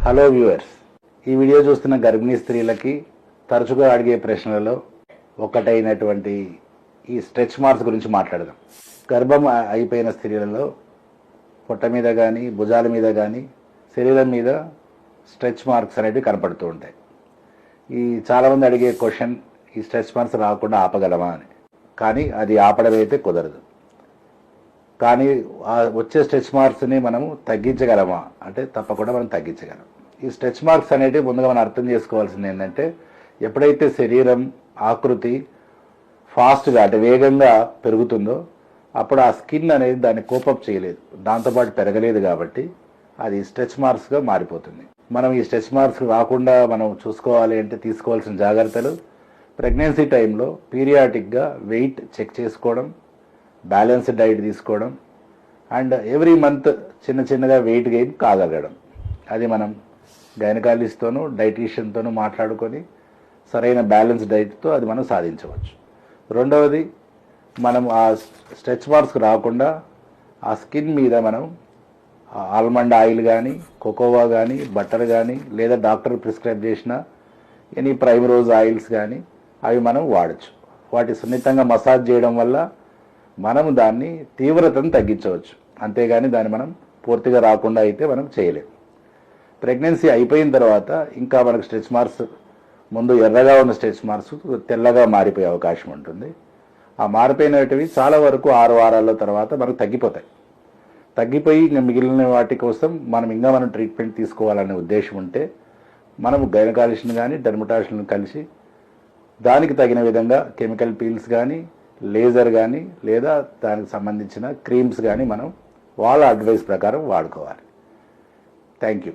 Hello viewers, ఈ video చూస్తున్న గర్భిణీ స్త్రీలకి తరచుగా అడిగే ప్రశ్నలలో ఒకటైనటువంటి ఈ స్ట్రెచ్ మార్క్స్ గురించి మాట్లాడదాం. గర్భం అయిపోయిన స్త్రీలలో పొట్ట మీద కానీ భుజాల మీద కానీ శరీరం మీద స్ట్రెచ్ మార్క్స్ అనేవి కనపడుతూ ఉంటాయి. ఈ చాలామంది అడిగే క్వశ్చన్, ఈ స్ట్రెచ్ మార్క్స్ రాకుండా ఆపగలమా అని. కానీ అది ఆపడం అయితే కుదరదు. కానీ వచ్చే స్ట్రెచ్ మార్క్స్ని మనము తగ్గించగలమా అంటే తప్పకుండా మనం తగ్గించగలం. ఈ స్ట్రెచ్ మార్క్స్ అనేటివి ముందుగా మనం అర్థం చేసుకోవాల్సింది ఏంటంటే, ఎప్పుడైతే శరీరం ఆకృతి ఫాస్ట్గా అంటే వేగంగా పెరుగుతుందో అప్పుడు ఆ స్కిన్ అనేది దాన్ని కోపప్ చేయలేదు, దాంతోపాటు పెరగలేదు, కాబట్టి అది స్ట్రెచ్ మార్క్స్గా మారిపోతుంది. మనం ఈ స్ట్రెచ్ మార్క్స్ రాకుండా మనం చూసుకోవాలి అంటే తీసుకోవాల్సిన జాగ్రత్తలు: ప్రెగ్నెన్సీ టైంలో పీరియాటిక్గా వెయిట్ చెక్ చేసుకోవడం, బ్యాలెన్స్డ్ డైట్ తీసుకోవడం, అండ్ ఎవ్రీ మంత్ చిన్నగా వెయిట్ గెయిన్ కాగలగడం. అది మనం గైనకాలజిస్ట్తోనూ డైటీషియన్తోనూ మాట్లాడుకొని సరైన బ్యాలెన్స్ డైట్తో అది మనం సాధించవచ్చు. రెండవది, మనం ఆ స్ట్రెచ్ మార్క్స్ రాకుండా ఆ స్కిన్ మీద మనం ఆల్మండ్ ఆయిల్ కానీ, కోకోవా కానీ, బటర్ కానీ, లేదా డాక్టర్ ప్రిస్క్రైబ్ చేసిన ఎనీ ప్రైమరోజ్ ఆయిల్స్ కానీ అవి మనం వాడచ్చు. వాటి సున్నితంగా మసాజ్ చేయడం వల్ల మనము దాన్ని తీవ్రతను తగ్గించవచ్చు. అంతేగాని దాన్ని మనం పూర్తిగా రాకుండా అయితే మనం చేయలేం. ప్రెగ్నెన్సీ అయిపోయిన తర్వాత ఇంకా మనకు స్ట్రెచ్ మార్క్స్, ముందు ఎర్రగా ఉన్న స్ట్రెచ్ మార్క్స్ తెల్లగా మారిపోయే అవకాశం ఉంటుంది. ఆ మారిపోయినవి చాలా వరకు 6 వారాల తర్వాత మనకు తగ్గిపోయి ఇంకా మిగిలిన వాటి కోసం మనం ట్రీట్మెంట్ తీసుకోవాలనే ఉద్దేశం ఉంటే మనము గైనకాలజిస్ట్ని కానీ డెర్మటాలజిస్ట్ని కలిసి దానికి తగిన విధంగా కెమికల్ పీల్స్ కానీ, లేజర్ కానీ, లేదా దానికి సంబంధించిన క్రీమ్స్ కానీ మనం వాళ్ళ అడ్వైస్ ప్రకారం వాడుకోవాలి. Thank you.